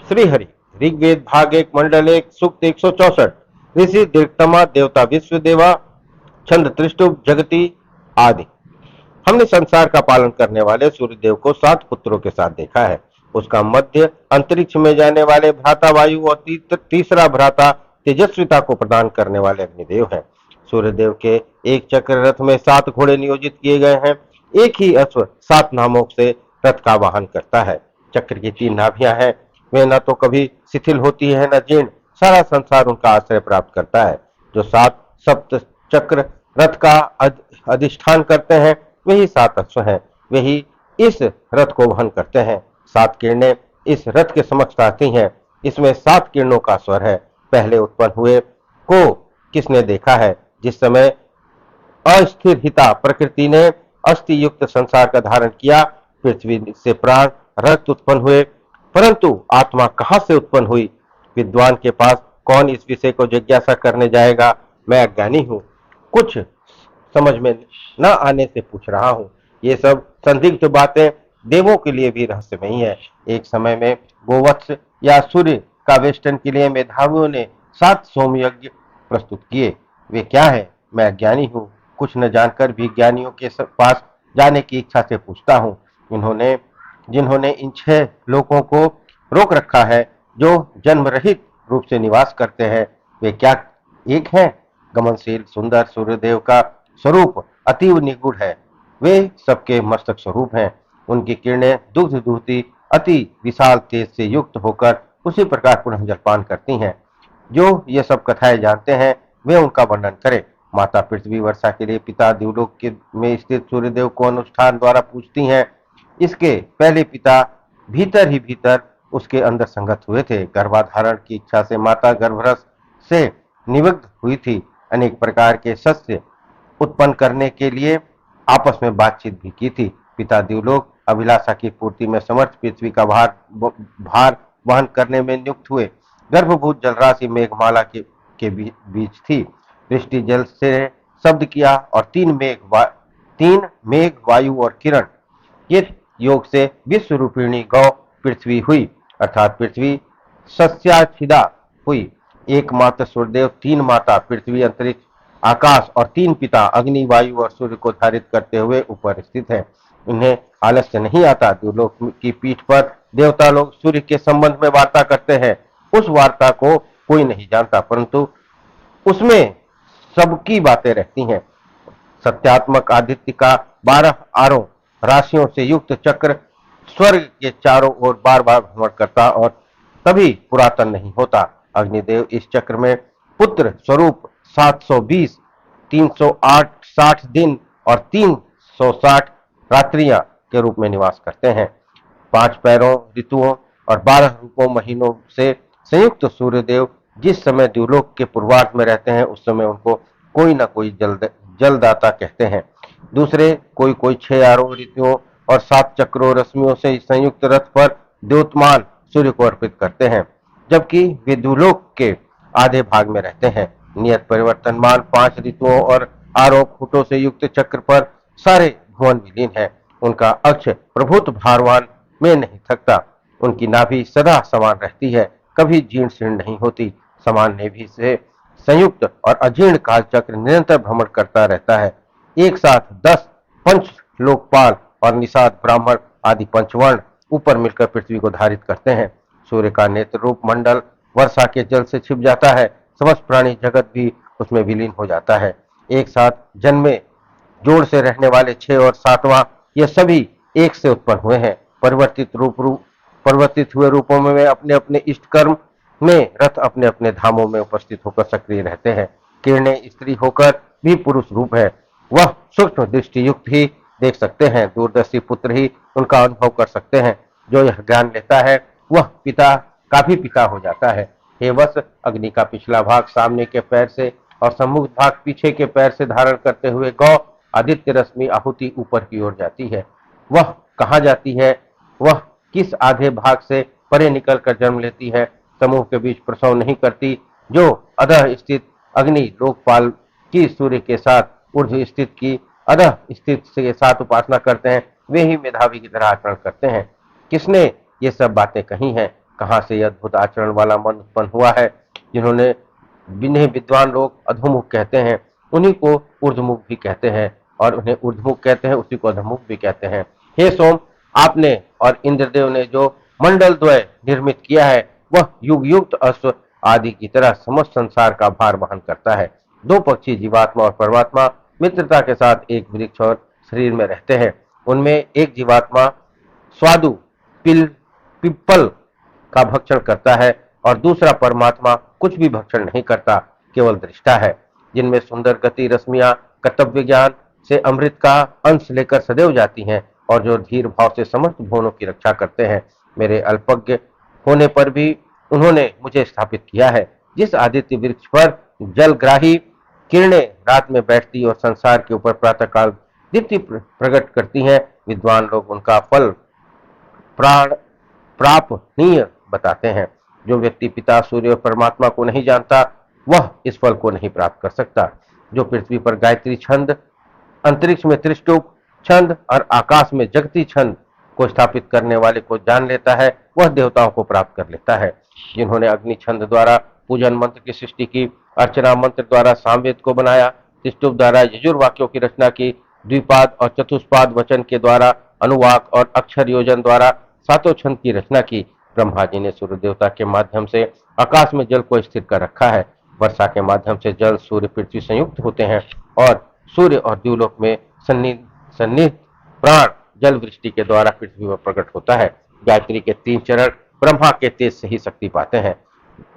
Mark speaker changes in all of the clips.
Speaker 1: श्रीहरि। ऋग्वेद भाग 1 मंडल 1 सूक्त 164। ऋषि दीर्घतमा, देवता विश्वदेवा, छंद त्रिष्टुप, जगति आदि। हमने संसार का पालन करने वाले सूर्यदेव को 7 पुत्रों के साथ देखा है। उसका मध्य अंतरिक्ष में जाने वाले भ्राता वायु और तीसरा भ्राता तेजस्विता को प्रदान करने वाले अग्निदेव हैं। सूर्यदेव के एक चक्र रथ में 7 घोड़े नियोजित किए गए हैं। एक ही अश्व 7 नामों से रथ का वाहन करता है। चक्र की 3 नाभियां हैं। वे न तो कभी शिथिल होती है न जीर्ण। सारा संसार उनका आश्रय प्राप्त करता है। जो 7 सप्त चक्र रथ का अधिष्ठान करते हैं वही 7 अश्व हैं। वही इस रथ को वहन करते हैं। 7 किरणें इस रथ के समक्ष आती हैं। इसमें 7 किरणों का स्वर है। पहले उत्पन्न हुए को किसने देखा है? जिस समय अस्थिर हिता प्रकृति ने अस्थि युक्त संसार का धारण किया, पृथ्वी से प्राण रक्त उत्पन्न हुए, परंतु आत्मा कहां से उत्पन्न हुई? विद्वान के पास कौन इस विषय को जिज्ञासा करने जाएगा? मैं अज्ञानी हूं, कुछ समझ में न आने से पूछ रहा हूं। ये सब संदिग्ध बातें देवों के लिए भी रहस्यमयी है। एक समय में गोवत्स या सूर्य का वेष्टन के लिए मेधावियों ने 7 सोमयज्ञ प्रस्तुत किए। वे क्या है? मैं अज्ञानी हूँ, कुछ न जानकर भी ज्ञानियों के पास जाने की इच्छा से पूछता हूँ। जिन्होंने इन 6 लोकों को रोक रखा है, जो जन्म रहित रूप से निवास करते हैं, वे क्या एक हैं? गमनशील सुंदर सूर्यदेव का स्वरूप अतीव निगूढ़ है। वे सबके मस्तक स्वरूप हैं। उनकी किरणें दुग्ध दूहती अति विशाल तेज से युक्त होकर उसी प्रकार पुनः जलपान करती हैं। जो ये सब कथाएं जानते हैं वे उनका वर्णन करें। माता पृथ्वी वर्षा के लिए पिता देवलोक में स्थित सूर्यदेव को अनुष्ठान द्वारा पूजती हैं। इसके पहले पिता भीतर ही भीतर उसके अंदर संगत हुए थे। गर्भाधारण की इच्छा से माता गर्भरस से निवृत्त हुई थी। अनेक प्रकार के सस्य उत्पन्न करने के लिए आपस में बातचीत भी की थी। पिता देवलोक अभिलाषा की पूर्ति में समर्थ पृथ्वी का भार वहन करने में नियुक्त हुए। गर्भभूत जलराशि मेघमाला के बीच थी। वृष्टि जल से शब्द किया और 3 मेघ वायु और किरण, ये योग से विश्व रूपिणी गौ पृथ्वी हुई, अर्थात पृथ्वी सस्याच्छिदा हुई। एकमात्र सूर्यदेव 3 माता पृथ्वी अंतरिक्ष आकाश और 3 पिता अग्नि वायु और सूर्य को धारित करते हुए ऊपर स्थित है। इन्हें आलस्य नहीं आता। देवलोक की पीठ पर देवता लोग सूर्य के संबंध में वार्ता करते हैं। उस वार्ता को कोई नहीं जानता, परंतु उसमें सबकी बातें रहती हैं। सत्यात्मक आदित्य का 12 आरों राशियों से युक्त चक्र स्वर्ग के चारों ओर बार बार भ्रमण करता और तभी पुरातन नहीं होता। अग्निदेव इस चक्र में पुत्र स्वरूप 720, 308 60 दिन और 360 रात्रियां के रूप में निवास करते हैं। 5 पैरों ऋतुओं और 12 रूपों महीनों से संयुक्त सूर्यदेव जिस समय द्युलोक के पूर्वार्ध में रहते हैं, उस समय उनको कोई न कोई जलदाता कहते हैं। दूसरे कोई 6 आरों ऋतुओं और 7 चक्रों रश्मियों से संयुक्त रथ पर द्योतमान सूर्य को अर्पित करते हैं, जबकि वे द्युलोक के आधे भाग में रहते हैं। नियत परिवर्तनमान 5 ऋतुओं और आरों खूंटों से युक्त चक्र पर सारे भुवन विलीन है। उनका अक्ष प्रभुत भारवान में नहीं थकता। उनकी नाभि सदा समान रहती है, कभी जीर्ण शीर्ण नहीं होती। समान नाभि से संयुक्त और अजीर्ण काल चक्र निरंतर भ्रमण करता रहता है। एक साथ 10 पंच लोकपाल और निषाद ब्राह्मण आदि पंचवर्ण ऊपर मिलकर पृथ्वी को धारित करते हैं। सूर्य का नेत्र रूप मंडल वर्षा के जल से छिप जाता है। समस्त प्राणी जगत भी उसमें विलीन हो जाता है। एक साथ जन्मे जोड़ से रहने वाले 6 और 7वां, ये सभी एक से उत्पन्न हुए हैं। परिवर्तित हुए रूपों में वे अपने अपने इष्ट कर्म में रथ अपने अपने धामों में उपस्थित होकर सक्रिय रहते हैं। किरणें स्त्री होकर भी पुरुष रूप है। वह सूक्ष्म दृष्टि युक्त ही देख सकते हैं। दूरदर्शी पुत्र ही उनका अनुभव कर सकते हैं। जो यह ज्ञान लेता है वह पिता का भी पिता हो जाता है। हे वत्स, अग्नि का पिछला भाग सामने के पैर से और सम्मुख भाग पीछे के पैर से धारण करते हुए गौ आदित्य रश्मि आहुति ऊपर की ओर जाती है। वह कहाँ जाती है? वह किस आधे भाग से परे निकलकर जन्म लेती है? समूह के बीच प्रसव नहीं करती। जो अधः स्थित अग्नि लोकपाल की सूर्य के साथ ऊर्ध्व स्थित की अधः स्थित के साथ उपासना करते हैं, वे ही मेधावी की तरह आचरण करते हैं। किसने ये सब बातें कही हैं? कहाँ से यह अद्भुत आचरण वाला मन उत्पन्न हुआ है, जिन्होंने जिन्हें विद्वान लोग अधोमुख कहते हैं, उन्हीं को ऊर्ध्वमुख भी कहते हैं, और उन्हें ऊर्ध्वमुख कहते हैं उसी को अधोमुख भी कहते हैं। हे सोम, आपने और इंद्रदेव ने जो मंडल द्वय निर्मित किया है, वह युग युक्त अश्व आदि की तरह समस्त संसार का भार वहन करता है। दो पक्षी, जीवात्मा और परमात्मा, मित्रता के साथ एक वृक्ष और शरीर में रहते हैं। उनमें एक जीवात्मा स्वादु पिप्पल का भक्षण करता है और दूसरा परमात्मा कुछ भी भक्षण नहीं करता, केवल दृष्टा है। जिनमें सुंदर गति रश्मियां कर्तव्य ज्ञान से अमृत का अंश लेकर सदैव जाती हैं, और जो धीर भाव से समस्त भुवनों की रक्षा करते हैं। मेरे अल्पज्ञ होने पर भी उन्होंने मुझे स्थापित किया है। जिस आदित्य वृक्ष पर जलग्राही किरणें रात में बैठती और संसार के ऊपर प्रातःकाल दीप्ति प्रकट करती हैं, विद्वान लोग उनका फल प्राण प्रापनीय बताते हैं। जो व्यक्ति पिता सूर्य और परमात्मा को नहीं जानता, वह इस फल को नहीं प्राप्त कर सकता। जो पृथ्वी पर गायत्री छंद, अंतरिक्ष में त्रिष्टुप छंद और आकाश में जगती छंद को स्थापित करने वाले को जान लेता है, वह देवताओं को प्राप्त कर लेता है। जिन्होंने अग्नि छंद द्वारा पूजन मंत्र की सृष्टि की, अर्चना मंत्र द्वारा सामवेद को बनाया, त्रिष्टुप द्वारा यजुर्वाक्यों की रचना की, द्विपाद और चतुष्पाद वचन के द्वारा अनुवाक और अक्षर योजन द्वारा सातों छंद की रचना की, ब्रह्मा जी ने सूर्य देवता के माध्यम से आकाश में जल को स्थिर कर रखा है। वर्षा के माध्यम से जल, सूर्य, पृथ्वी संयुक्त होते हैं, और सूर्य और द्यूलोक में सन्निहित प्राण जल वृष्टि के द्वारा पृथ्वी पर प्रकट होता है। गायत्री के 3 चरण ब्रह्मा के तेज से ही शक्ति पाते हैं।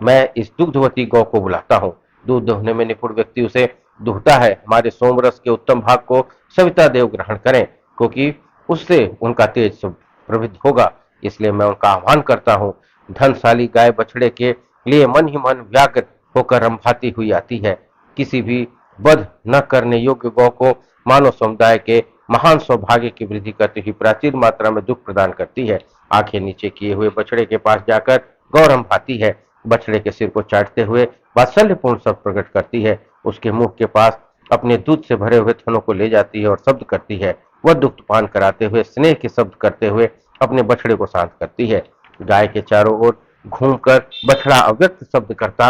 Speaker 1: मैं इस दुग्धवती गौ को बुलाता हूँ। दूध दोहने में निपुण व्यक्ति उसे दुहता है। हमारे सोमरस के उत्तम भाग को सविता देव ग्रहण करें, क्योंकि उससे उनका तेज प्रवृद्ध होगा, इसलिए मैं उनका आह्वान करता हूँ। धनशाली गाय बछड़े के लिए मन ही मन व्याकुल होकर रंभाती हुई आती है। किसी भी वध न करने योग्य गौ को मानव समुदाय के महान सौभाग्य की वृद्धि करती हुई प्राचीन मात्रा में दुख प्रदान करती है। आंखें नीचे किए हुए बछड़े के पास जाकर गौ रंभाती है। बछड़े के सिर को चाटते हुए वात्सल्यपूर्ण शब्द प्रकट करती है। उसके मुंह के पास अपने दूध से भरे हुए थनों को ले जाती है और शब्द करती है। वह दुग्ध पान कराते हुए स्नेह के शब्द करते हुए अपने बछड़े को शांत करती है। गाय के चारों ओर घूमकर बछड़ा अव्यक्त शब्द करता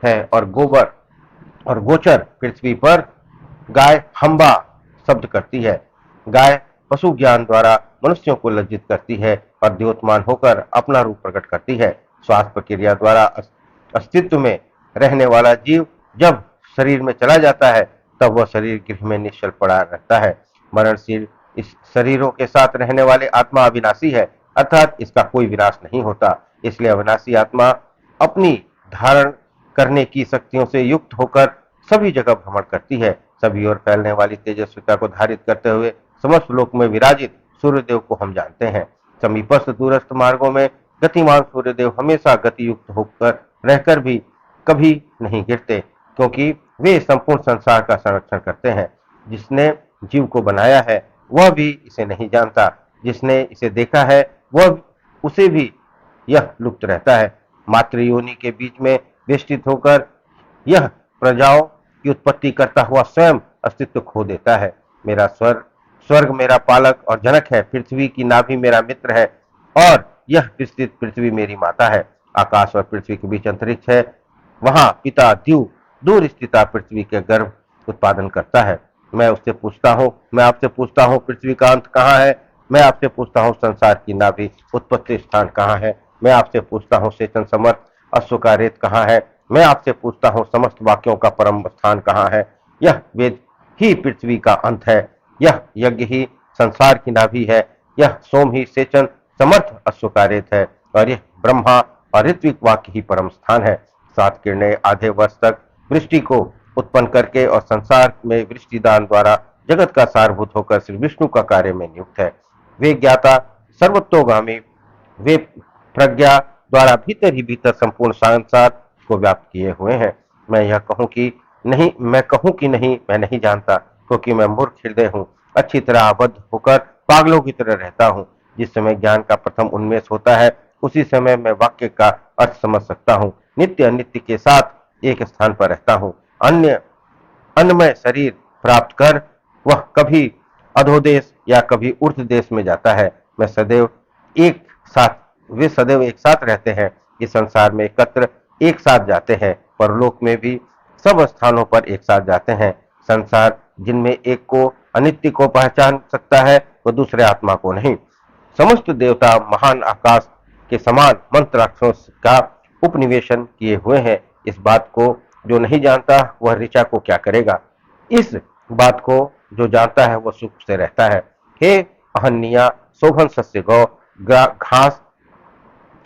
Speaker 1: है, और गोचर पृथ्वी पर गाय हम्बा शब्द करती है। गाय पशु ज्ञान द्वारा मनुष्यों को लज्जित करती है और द्योतमान होकर अपना रूप प्रकट करती है। श्वास प्रक्रिया द्वारा अस्तित्व में रहने वाला जीव जब शरीर में चला जाता है, तब वह शरीर गृह में निश्चल पड़ा रहता है। मरणशील इस शरीरों के साथ रहने वाले आत्मा अविनाशी है, अर्थात इसका कोई विनाश नहीं होता। इसलिए अविनाशी आत्मा अपनी धारण करने की शक्तियों से युक्त होकर सभी जगह भ्रमण करती है। सभी ओर फैलने वाली तेजस्विता को धारित करते हुए समस्त लोक में विराजित सूर्यदेव को हम जानते हैं। समीपस्थ दूरस्थ मार्गों में गतिमान सूर्यदेव हमेशा गति युक्त होकर रहकर भी कभी नहीं गिरते, क्योंकि वे संपूर्ण संसार का संरक्षण करते हैं। जिसने जीव को बनाया है वह भी इसे नहीं जानता, जिसने इसे देखा है वह उसे भी यह लुप्त रहता है। मातृयोनि के बीच में वेष्टित होकर यह प्रजाओं की उत्पत्ति करता हुआ स्वयं अस्तित्व खो देता है। मेरा स्वर्ग मेरा पालक और जनक है। पृथ्वी की नाभि मेरा मित्र है, और यह विस्तृत पृथ्वी मेरी माता है। आकाश और पृथ्वी के बीच अंतरिक्ष है, वहां पिता द्यू दूर स्थिता पृथ्वी के गर्भ उत्पादन करता है। मैं आपसे पूछता हूँ पृथ्वी का अंत कहाँ है। मैं आपसे पूछता हूँ संसार की नाभि उत्पत्ति स्थान कहाँ है। मैं आपसे पूछता हूँ सेचन समर्थ अश्व का रेत कहाँ है। मैं आपसे पूछता हूँ समस्त वाक्यों का परम स्थान कहाँ है। यह वेद ही पृथ्वी का अंत है, यह यज्ञ ही संसार की नाभि है, यह सोम ही सेचन समर्थ अश्व का रेत है, और यह ब्रह्मा और ऋत्विक वाक्य ही परम स्थान है। 7 किरणें आधे वर्ष तक वृष्टि को उत्पन्न करके और संसार में वृष्टि दान द्वारा जगत का सारभूत होकर श्री विष्णु का कार्य में नियुक्त है। वे ज्ञाता सर्वतोगामी, वे प्रज्ञा द्वारा भीतर ही भीतर संपूर्ण संसार को व्याप्त किए हुए हैं। मैं कहूं कि नहीं, मैं नहीं जानता, क्योंकि मैं मूर्ख हृदय हूँ, अच्छी तरह आबद्ध होकर पागलों की तरह रहता हूँ। जिस समय ज्ञान का प्रथम उन्मेष होता है, उसी समय मैं वाक्य का अर्थ समझ सकता हूँ। नित्य अनित्य के साथ एक स्थान पर रहता हूँ। अन्नमय शरीर प्राप्त कर वह कभी अधोदेश या कभी ऊर्ध्व देश में जाता है। मैं सदैव एक साथ वे सदैव एक साथ रहते हैं। इस संसार में एकत्र एक साथ जाते हैं, परलोक में भी सब स्थानों पर एक साथ जाते हैं। संसार जिनमें एक को अनित्य को पहचान सकता है, वह दूसरे आत्मा को नहीं। समस्त देवता महान आकाश के समान मंत्राक्षरों का उपनिवेशन किए हुए हैं। इस बात को जो नहीं जानता वह ऋचा को क्या करेगा। इस बात को जो जानता है वह सुख से रहता है। हे अहन्या, शोभन सस्य गौ, घास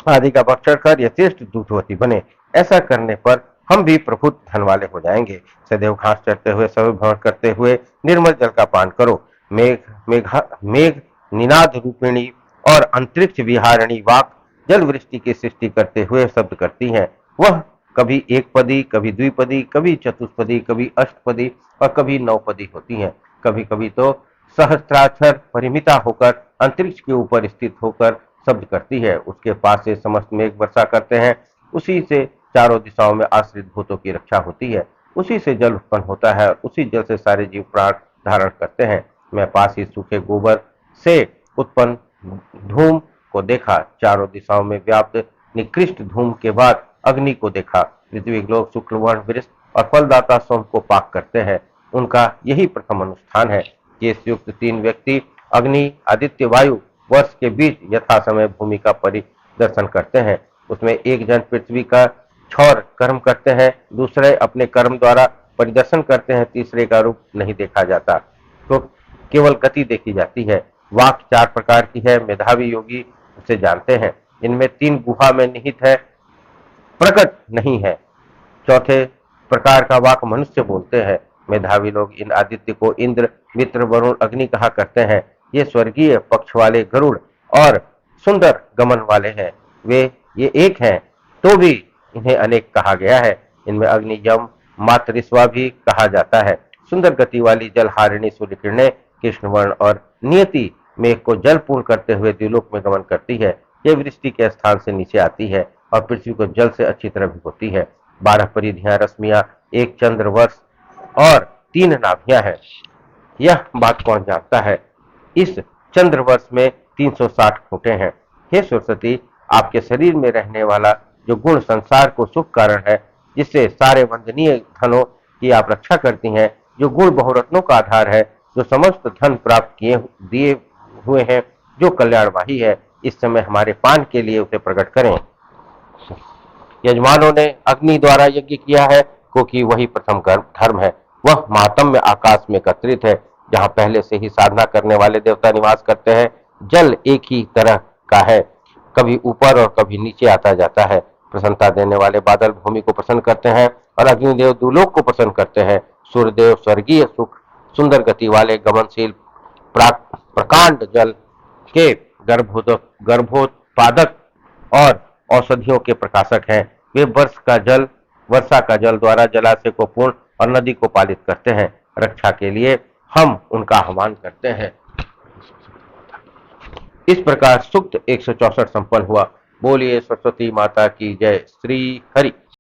Speaker 1: आदि का भक्षण कर यथेष्ट दूधवती बने। ऐसा करने पर हम भी प्रभुत धन वाले हो जाएंगे। सदैव घास चढ़ते हुए, सब भ्रमण करते हुए निर्मल जल का पान करो। मेघ निनाद रूपिणी और अंतरिक्ष विहारिणी वाक जल वृष्टि की सृष्टि करते हुए शब्द करती हैं। वह कभी एक पदी, कभी द्विपदी, कभी चतुष्पदी, कभी अष्टपदी और कभी नौपदी होती हैं। कभी कभी तो सहस्त्राक्षर परिमिता होकर अंतरिक्ष के ऊपर स्थित होकर शब्द करती है। उसके पास से समस्त मेघ वर्षा करते हैं। उसी से चारों दिशाओं में आश्रित भूतों की रक्षा होती है। उसी से जल उत्पन्न होता है और उसी जल से सारे जीव प्राण धारण करते हैं। मैं पास ही सूखे गोबर से उत्पन्न धूम को देखा। चारों दिशाओं में व्याप्त निकृष्ट धूम के बाद अग्नि को देखा। पृथ्वी लोग शुक्ल वर्ण वृष और फलदाता सोम को पाक करते हैं। उनका यही प्रथम अनुष्ठान है। केश युक्त तीन व्यक्ति अग्नि, आदित्य, वायु वर्ष के बीच यथा समय भूमि का परिदर्शन करते हैं। उसमें एक जन पृथ्वी का क्षौर कर्म करते हैं, दूसरे अपने कर्म द्वारा परिदर्शन करते हैं, तीसरे का रूप नहीं देखा जाता, तो केवल गति देखी जाती है। वाक चार प्रकार की है, मेधावी योगी उसे जानते हैं। इनमें तीन गुहा में निहित है, प्रकट नहीं है। चौथे प्रकार का वाक मनुष्य बोलते हैं। मेधावी लोग इन आदित्य को इंद्र, मित्र, वरुण, अग्नि कहा करते हैं। ये स्वर्गीय पक्ष वाले गरुड़ और सुंदर गमन वाले हैं। वे ये एक हैं, तो भी इन्हें अनेक कहा गया है। इनमें अग्नि, यम, मातरिस्वा भी कहा जाता है। सुंदर गति वाली जलहारिणी सूर्य किरणें कृष्णवर्ण और नियति मेघ को जल पूर्ण करते हुए द्विलोक में गमन करती है। यह वृष्टि के स्थान से नीचे आती है और पृथ्वी को जल से अच्छी तरह भिगोती है। 12 परिधियां, रश्मियां, एक चंद्र वर्ष और 3 नाभियां हैं। यह बात कौन जानता है। इस चंद्र वर्ष में 360 खूंटे हैं। हे सरस्वती, आपके शरीर में रहने वाला जो गुण संसार को सुख कारण है, जिससे सारे वंदनीय धनों की आप रक्षा करती हैं, जो गुण बहुरत्नों का आधार है, जो समस्त धन प्राप्त किए दिए हुए हैं, जो कल्याणवाही है, इस समय हमारे पान के लिए उसे प्रकट करें। यजमानों ने अग्नि द्वारा यज्ञ किया है, क्योंकि वही प्रथम धर्म है। वह महात्म्य आकाश में एकत्रित है, जहाँ पहले से ही साधना करने वाले देवता निवास करते हैं। जल एक ही तरह का है, कभी ऊपर और कभी नीचे आता जाता है। प्रसन्नता देने वाले बादल भूमि को प्रसन्न करते हैं और अग्निदेव दुलोक को प्रसन्न करते हैं। सूर्यदेव स्वर्गीय सुख, सुंदर गति वाले गमनशील प्रकांड जल के गर्भोत्पादक और औषधियों के प्रकाशक हैं। वे वर्षा का जल द्वारा जलाशय को पूर्ण और नदी को पालित करते हैं। रक्षा के लिए हम उनका आह्वान करते हैं। इस प्रकार सूक्त 164 संपन्न हुआ। बोलिए सरस्वती माता की जय। श्री हरि।